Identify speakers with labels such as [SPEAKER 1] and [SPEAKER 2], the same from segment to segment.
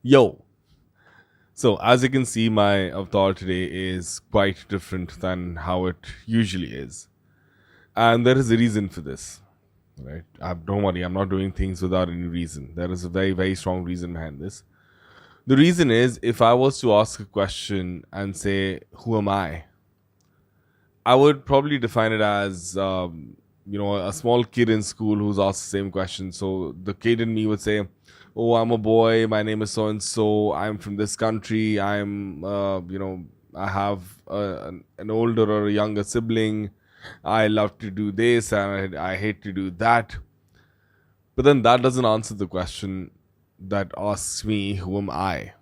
[SPEAKER 1] Yo. So, as you can see, my avatar today is quite different than how it usually is. And there is a reason for this, right? Don't worry, I'm not doing things without any reason. There is a very, very strong reason behind this. The reason is if I was to ask a question and say, who am I would probably define it as, a small kid in school who's asked the same question. So the kid in me would say, "Oh, I'm a boy. My name is so and so. I'm from this country. I have an older or a younger sibling. I love to do this and I hate to do that." But then that doesn't answer the question that asks me, "Who am I?"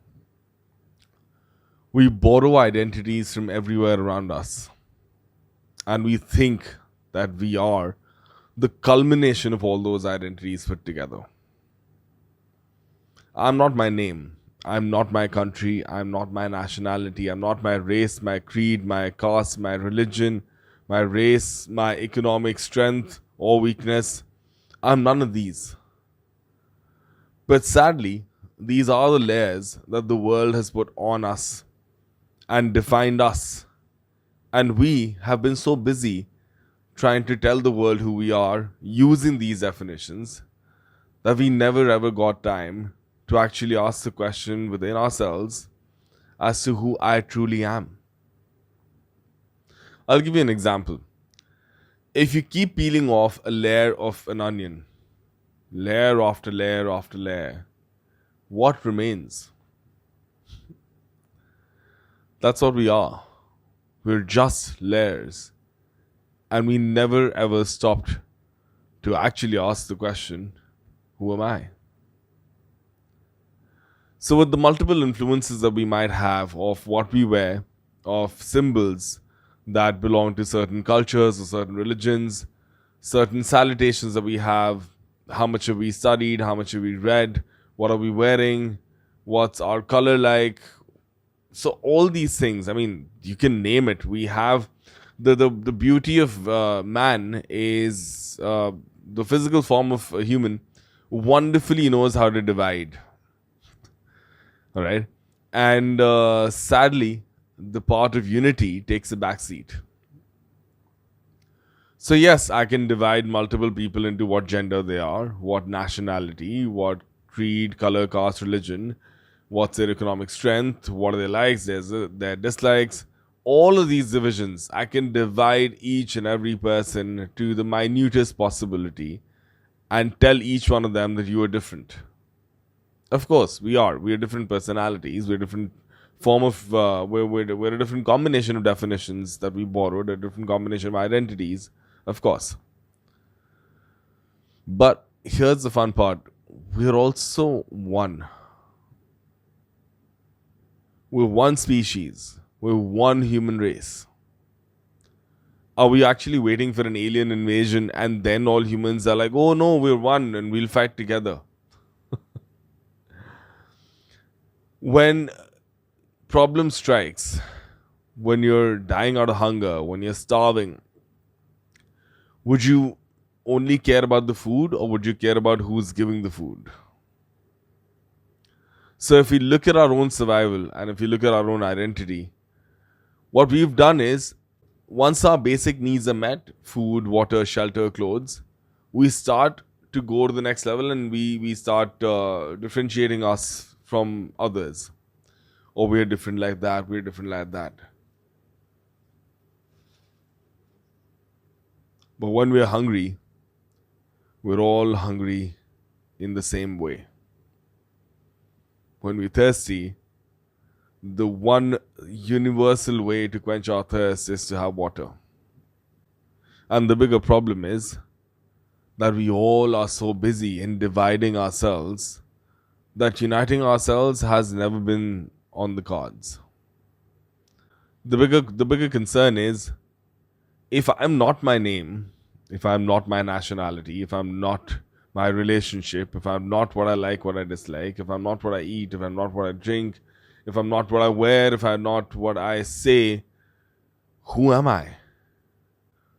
[SPEAKER 1] We borrow identities from everywhere around us, and we think that we are the culmination of all those identities put together. I'm not my name. I'm not my country. I'm not my nationality. I'm not my race, my creed, my caste, my religion, my race, my economic strength or weakness. I'm none of these. But sadly, these are the layers that the world has put on us and defined us. And we have been so busy trying to tell the world who we are using these definitions that we never ever got time to actually ask the question within ourselves as to who I truly am. I'll give you an example. If you keep peeling off a layer of an onion, layer after layer after layer, what remains? That's what we are. We're just layers. And we never ever stopped to actually ask the question, who am I? So, with the multiple influences that we might have of what we wear, of symbols that belong to certain cultures or certain religions, certain salutations that we have, how much have we studied, how much have we read, what are we wearing, what's our color like. So, all these things, I mean, you can name it. We have the beauty of man is the physical form of a human wonderfully knows how to divide. All right. And sadly, the part of unity takes a backseat. So, yes, I can divide multiple people into what gender they are, what nationality, what creed, color, caste, religion, what's their economic strength, what are their likes, their dislikes. All of these divisions, I can divide each and every person to the minutest possibility and tell each one of them that you are different. Of course, we are. We are different personalities. We're different form of. We're a different combination of definitions that we borrowed. A different combination of identities. Of course. But here's the fun part. We're also one. We're one species. We're one human race. Are we actually waiting for an alien invasion and then all humans are like, oh no, we're one and we'll fight together? When problem strikes, when you're dying out of hunger, when you're starving, would you only care about the food or would you care about who's giving the food? So, if we look at our own survival and if we look at our own identity, what we've done is once our basic needs are met food, water, shelter, clothes we start to go to the next level and we start differentiating us from others. Or we're different like that, we're different like that. But when we're hungry, we're all hungry in the same way. When we're thirsty, the one universal way to quench our thirst is to have water. And the bigger problem is that we all are so busy in dividing ourselves that uniting ourselves has never been on the cards. The bigger concern is if I'm not my name, if I'm not my nationality, if I'm not my relationship, if I'm not what I like, what I dislike, if I'm not what I eat, if I'm not what I drink, if I'm not what I wear, if I'm not what I say, who am I?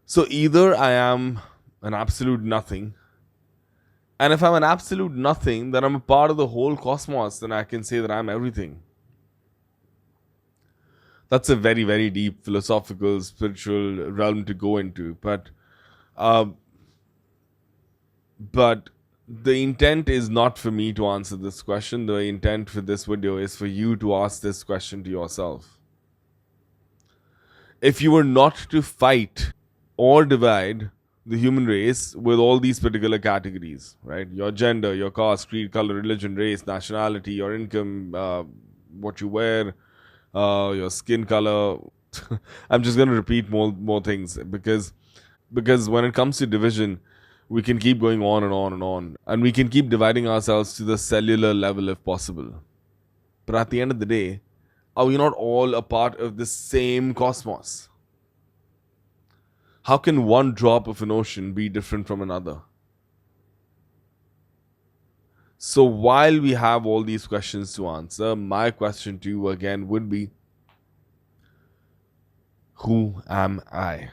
[SPEAKER 1] So either I am an absolute nothing And if I'm an absolute nothing, then I'm a part of the whole cosmos, then I can say that I'm everything. That's a very, very deep philosophical, spiritual realm to go into. Uh, but the intent is not for me to answer this question. The intent for this video is for you to ask this question to yourself. If you were not to fight or divide the human race with all these particular categories, right? Your gender, your caste, creed, color, religion, race, nationality, your income, what you wear, your skin color. I'm just going to repeat more things because when it comes to division, we can keep going on and on and on, and we can keep dividing ourselves to the cellular level if possible. But at the end of the day, are we not all a part of the same cosmos? How can one drop of an ocean be different from another? So while we have all these questions to answer, my question to you again would be, who am I?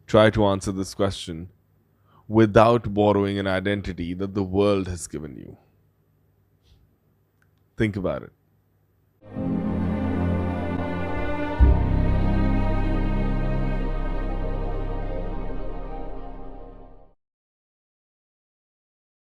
[SPEAKER 1] Try to answer this question without borrowing an identity that the world has given you. Think about it.